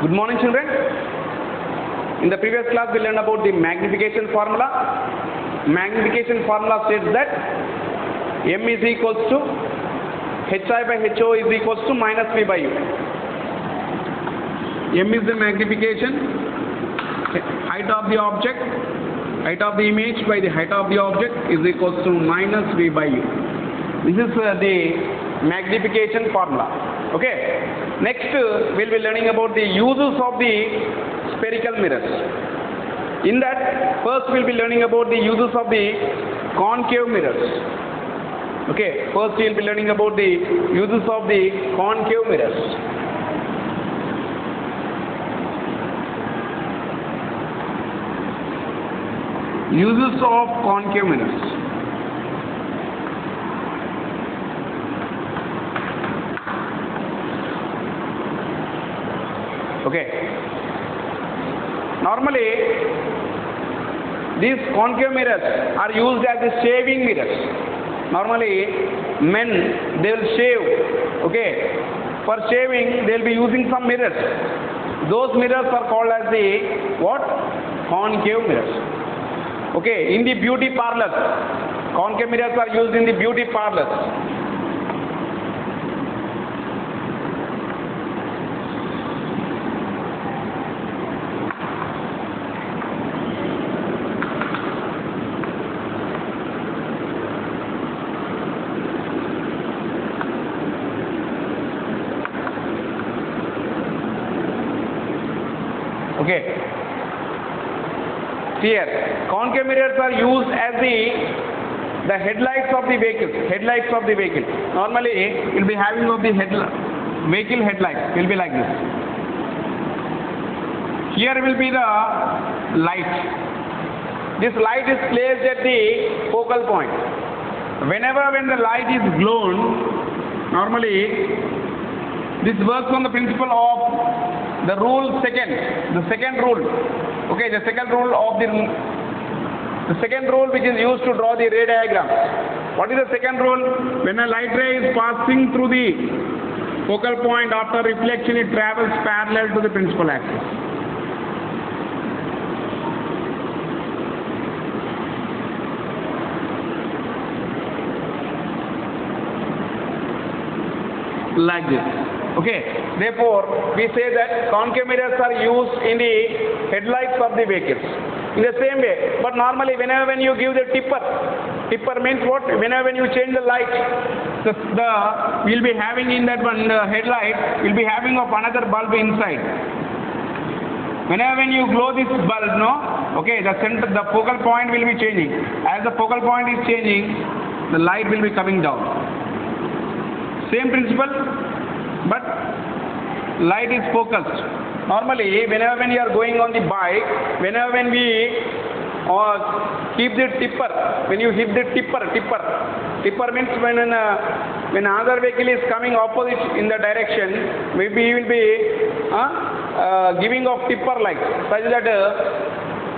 Good morning, children. In the previous class, we learned about the magnification formula. Magnification formula states that M is equals to HI by HO is equals to minus V by U. M is the magnification, height of the object, height of the image by the height of the object is equals to minus V by U. This is the magnification formula. Okay. Next, we'll be learning about the uses of the spherical mirrors. In that, first we'll be learning about the uses of the concave mirrors. Okay. First we'll be learning about the uses of the concave mirrors. Uses of concave mirrors. Okay. Normally, these concave mirrors are used as the shaving mirrors. Normally, men, they will shave. Okay. For shaving, they will be using some mirrors. Those mirrors are called as the what? Concave mirrors. Okay. In the beauty parlors, concave mirrors are used in the beauty parlors. Okay. Here, concave mirrors are used as the headlights of the vehicle. Headlights of the vehicle. Normally, it will be having of the vehicle headlights. Will be like this. Here will be the light. This light is placed at the focal point. When the light is blown, normally this works on the principle of the rule second, the second rule. Okay, the second rule of the second rule which is used to draw the ray diagram. What is the second rule? When a light ray is passing through the focal point after reflection, it travels parallel to the principal axis. Like this. Okay, therefore we say that concave mirrors are used in the headlights of the vehicles. In the same way, but normally whenever when you give the tipper means what? Whenever when you change the light, we'll be having in that one headlight, we'll be having of another bulb inside. Whenever when you glow this bulb, no? Okay, the focal point will be changing. As the focal point is changing, the light will be coming down. Same principle, but light is focused. Normally, whenever when you are going on the bike, whenever when we keep the tipper, when you hit the tipper means when another vehicle is coming opposite in the direction, maybe you will be giving off tipper light, such that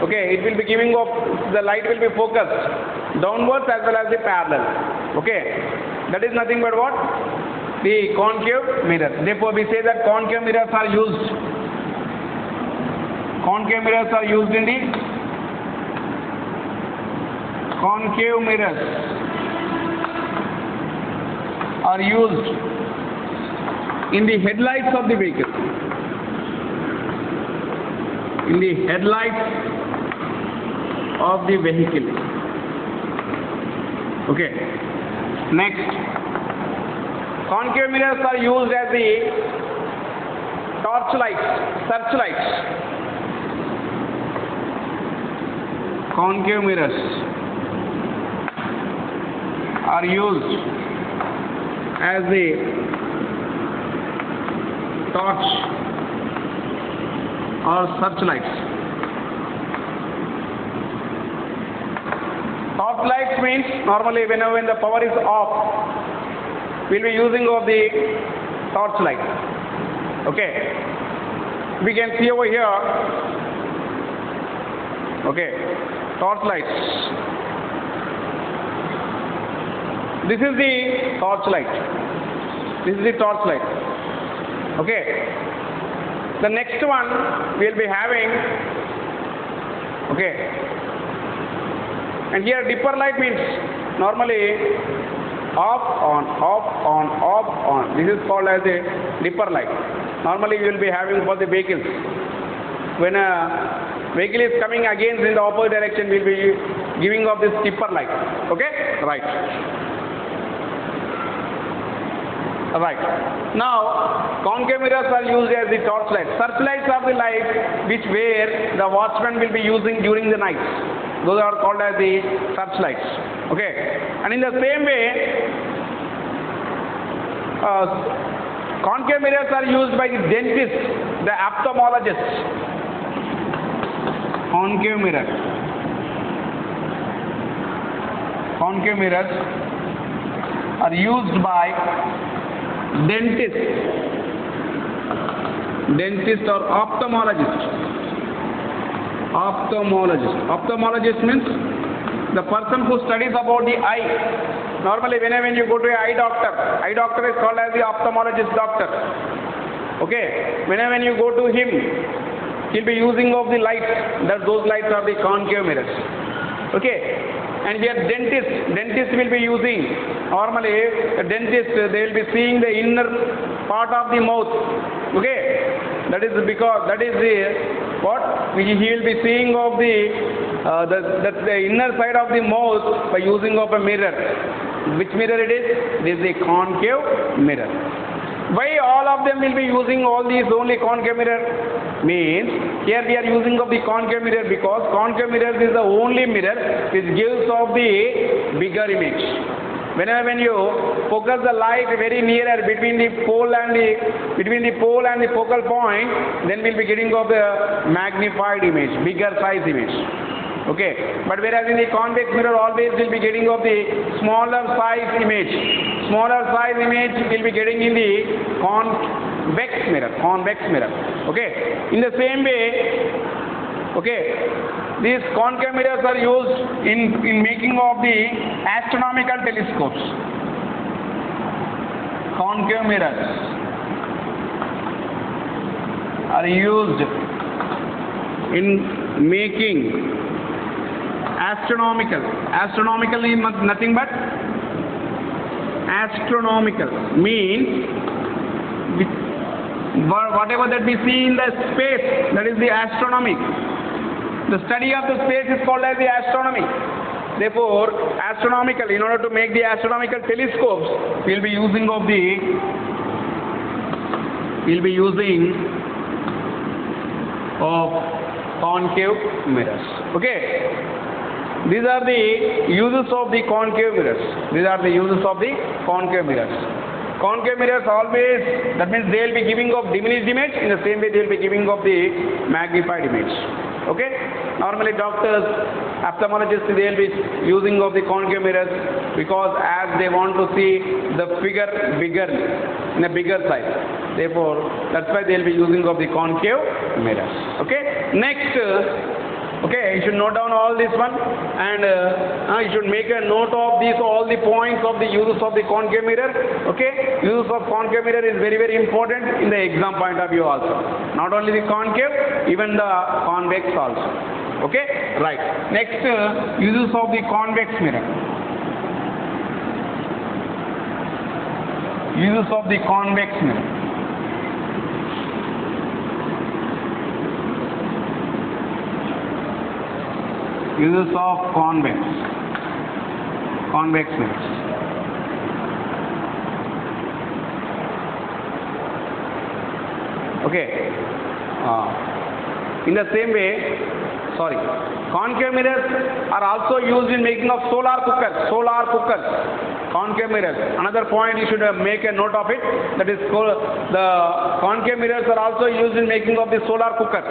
okay, it will be giving off, the light will be focused downwards as well as the parallel. Okay, that is nothing but what? The concave mirror. Therefore, we say that concave mirrors are used. Concave mirrors are used in the concave mirrors are used in the headlights of the vehicle. In the headlights of the vehicle. Okay. Next. Concave mirrors are used as the searchlights. Concave mirrors are used as the torch or searchlights. Torchlights means normally whenever when the power is off, we'll be using of the torch light. Okay. We can see over here. Okay. Torch lights. This is the torch light. This is the torch light. Okay. The next one we'll be having, okay, and here dipper light means normally off, on, off, on, off, on. This is called as a dipper light. Normally we will be having for the vehicles. When a vehicle is coming against in the opposite direction, we will be giving off this dipper light. Okay? Right. Right. Now, concave mirrors are used as the torchlight. Searchlights are the light which where the watchman will be using during the night. Those are called as the searchlights. Okay. And in the same way, concave mirrors are used by the dentist, the ophthalmologist. Concave mirror. Concave mirrors are used by dentist or ophthalmologist. Ophthalmologist means the person who studies about the eye. Normally whenever you go to an eye doctor is called as the ophthalmologist doctor. Okay, whenever you go to him, he'll be using of the lights. Those lights are the concave mirrors. Okay. And here dentist will be using, normally a dentist, they will be seeing the inner part of the mouth. Okay, that is because, that is the, what, he will be seeing of the inner side of the mouth by using of a mirror. Which mirror it is? This is the concave mirror. Why all of them will be using all these only concave mirror? Means here we are using of the concave mirror because concave mirror is the only mirror which gives of the bigger image. When you focus the light very nearer between the pole and the focal point, then we'll be getting of the magnified image, bigger size image. Okay, but whereas in the convex mirror always will be getting of the smaller size image. Smaller size image will be getting in the convex mirror. Okay, in the same way, okay, these concave mirrors are used in making of the astronomical telescopes. Concave mirrors are used in making astronomical is nothing but astronomical means whatever that we see in the space, that is the astronomy. The study of the space is called as the astronomy. Therefore, astronomical, in order to make the astronomical telescopes, we'll be using of concave mirrors. Okay. These are the uses of the concave mirrors. Concave mirrors always, that means they will be giving of diminished image, in the same way they will be giving of the magnified image. Okay? Normally doctors, ophthalmologists, they will be using of the concave mirrors because as they want to see the figure bigger, in a bigger size. Therefore, that's why they will be using of the concave mirrors. Okay? Next, okay, you should note down all this one, and you should make a note of these, all the points of the uses of the concave mirror. Okay, use of concave mirror is very, very important in the exam point of view also. Not only the concave, even the convex also. Okay, right. Next, uses of the convex mirror. Uses of the convex mirror. Uses of convex mirrors. Okay. In the same way, concave mirrors are also used in making of solar cookers. Concave mirrors. Another point you should make a note of it. That is called the concave mirrors are also used in making of the solar cooker.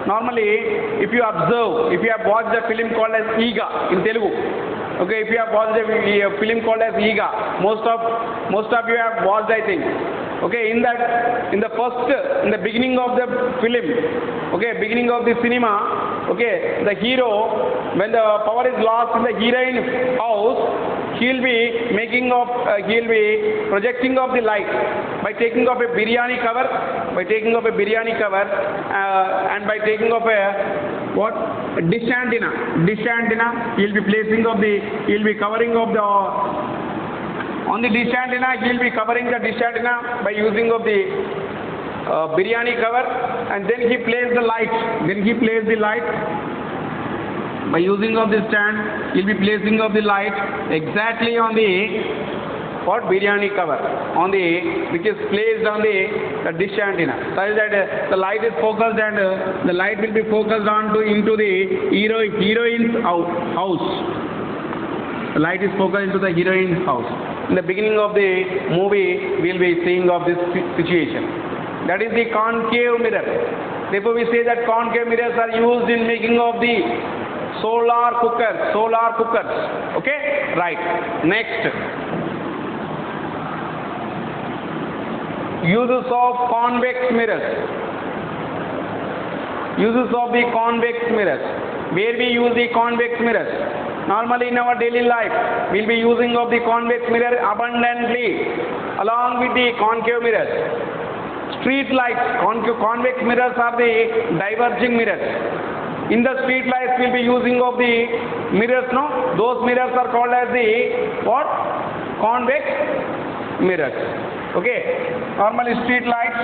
Normally, if you observe, if you have watched the film called as Eega in Telugu. Okay, if you have watched a film called as Eega, most of you have watched, I think. Okay, in the beginning of the film, okay, beginning of the cinema, okay, the hero, when the power is lost in the heroine's house, he will be making of, he will be projecting of the light by taking of a biryani cover, and by taking of a what? A dish antenna. He will be placing of the, he will be covering of the, on the dish antenna, he will be covering the dish antenna by using of the biryani cover, and then he plays the light. By using of this stand, he will be placing of the light exactly on the what? Biryani cover, on the, which is placed on the dish antenna, such that the light is focused, and the light will be focused on to into the heroine's house. The light is focused into the heroine's house. In the beginning of the movie, we will be seeing of this situation. That is the concave mirror. Therefore, we say that concave mirrors are used in making of the solar cookers. Okay? Right. Next. Uses of convex mirrors. Uses of the convex mirrors. Where we use the convex mirrors? Normally in our daily life, we will be using of the convex mirror abundantly along with the concave mirrors. Street lights, convex mirrors are the diverging mirrors. In the street lights, we will be using of the mirrors, no? Those mirrors are called as the what? Convex mirrors. Okay. Normally street lights,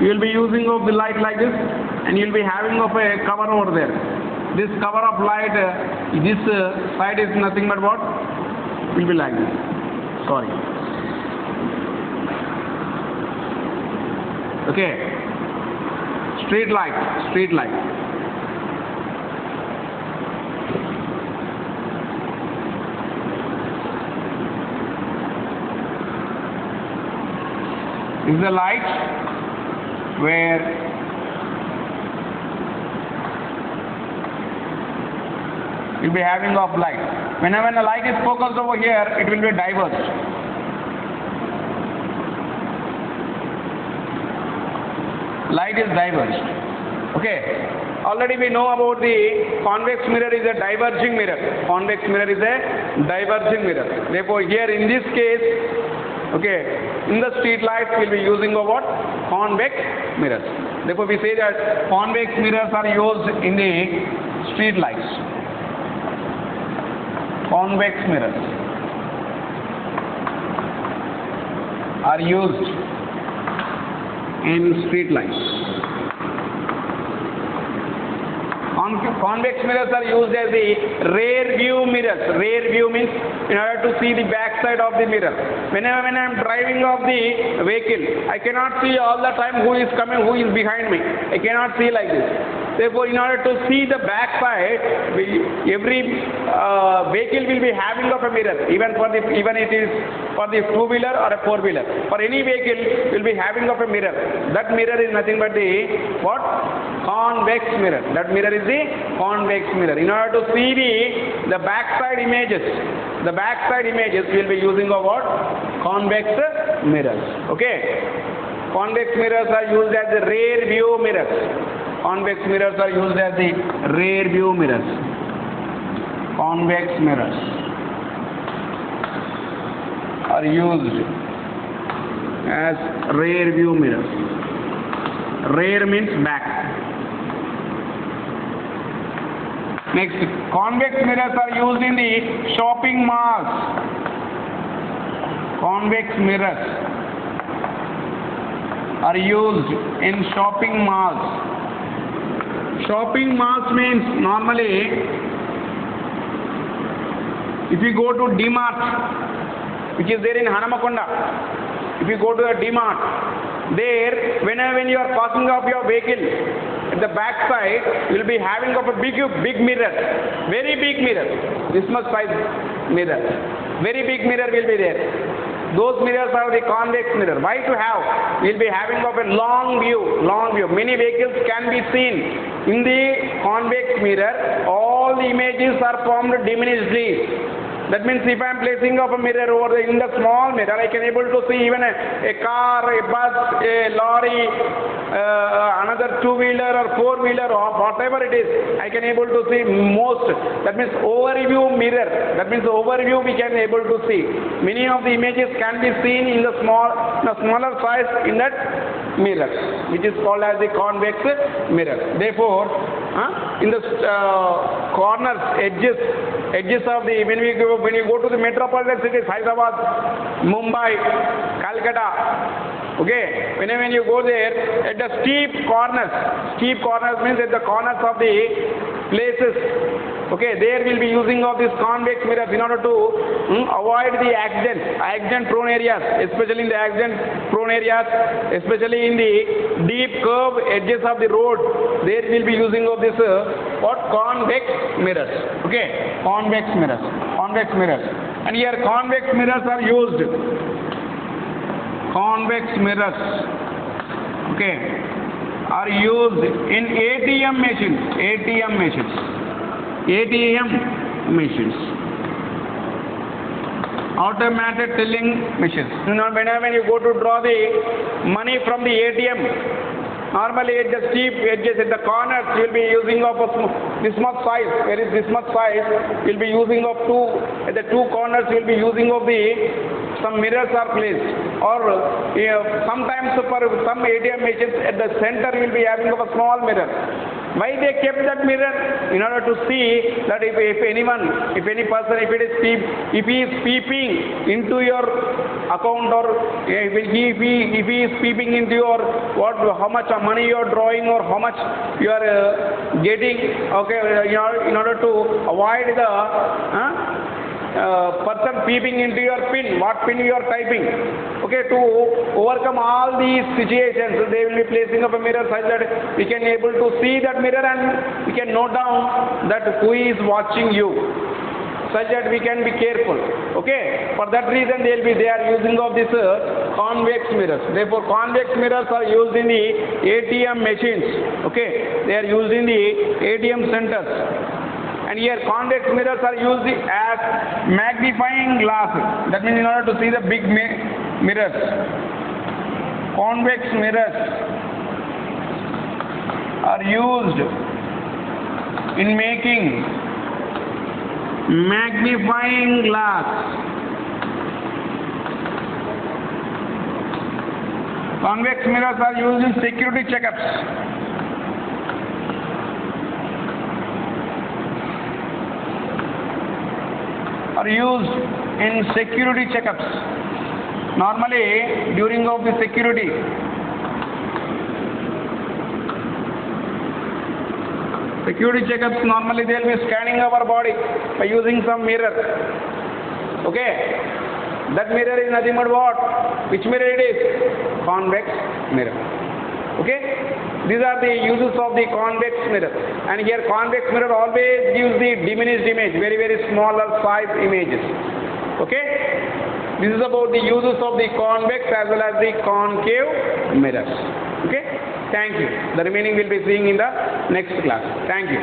you will be using of the light like this, and you will be having of a cover over there. This cover of light, this side is nothing but what? Will be like this. Sorry. Okay. Street light. This is the light where you'll be having off light. Whenever the light is focused over here, it will be diverged. Light is diverged. Okay. Already we know about the convex mirror is a diverging mirror. Therefore, here in this case, okay, in the street lights we will be using of what? Convex mirrors. Therefore, we say that convex mirrors are used in the street lights. Convex mirrors are used in street lights. Convex mirrors are used as the rear view mirrors. Rear view means in order to see the back side of the mirror. Whenever I am driving of the vehicle, I cannot see all the time who is coming, who is behind me. I cannot see like this. Therefore, in order to see the back side, every vehicle will be having of a mirror, even it is for the two-wheeler or a four-wheeler. For any vehicle, will be having of a mirror. That mirror is nothing but the what? Convex mirror. That mirror is the convex mirror. In order to see the backside images, we will be using of what? Convex mirrors. Okay. Convex mirrors are used as the rear view mirrors. Convex mirrors are used as the rear view mirrors. Convex mirrors are used as rear view mirrors. Rear means back. Next, convex mirrors are used in the shopping malls. Convex mirrors are used in shopping malls. Shopping malls means normally if you go to D-Mart, which is there in Hanamakonda, if you go to a D-Mart, there when you are passing off your vehicle, at the back side you will be having of a big mirror, very big mirror, this much size mirror, very big mirror will be there. Those mirrors are the convex mirror. Why to have? We will be having of a long view. Many vehicles can be seen. In the convex mirror, all the images are formed diminished. That means if I am placing up a mirror over in the small mirror, I can able to see even a car, a bus, a lorry, another two-wheeler or four-wheeler or whatever it is, I can able to see most. That means overview mirror. That means overview we can able to see. Many of the images can be seen in the smaller size in that mirror, which is called as the convex mirror. Therefore, in the corners, edges of the when you go to the metropolitan cities, Hyderabad, Mumbai, Calcutta, okay, when you go there at the steep corners means at the corners of the places, okay, there will be using of these convex mirrors in order to avoid the accident prone areas, especially in the accident prone areas, especially in the deep curve edges of the road. There will be using of this convex mirrors, okay, convex mirrors, and here convex mirrors are used. Convex mirrors, okay, are used in ATM machines, automated telling machines. Whenever you go to draw the money from the ATM, normally at the steep edges, at the corners, you will be using of this much size. Where is this much size? You will be using of at the two corners, you will be using of some mirrors are placed, or sometimes for some ATM machines at the center will be having of a small mirror. Why they kept that mirror? In order to see that if any person, if he is peeping into your account, or if he is peeping into your how much money you are drawing or how much you are getting, okay, in order to avoid the person peeping into your pin, what pin you are typing. Okay, to overcome all these situations, they will be placing up a mirror such that we can able to see that mirror and we can note down that who is watching you, such that we can be careful. Okay, for that reason they are using of this convex mirrors. Therefore, convex mirrors are used in the ATM machines. Okay, they are used in the ATM centers. And here convex mirrors are used as magnifying glasses. That means in order to see the big mirrors. Convex mirrors are used in making magnifying glass. Convex mirrors are used in security checkups. Are used in security checkups. Normally, during of the security checkups, normally they will be scanning our body by using some mirror. Okay, that mirror is nothing but what? Which mirror it is? Convex mirror. Okay. These are the uses of the convex mirror, and here convex mirror always gives the diminished image, very smaller size images. Okay, this is about the uses of the convex as well as the concave mirrors. Okay, thank you. The remaining we'll be seeing in the next class. Thank you.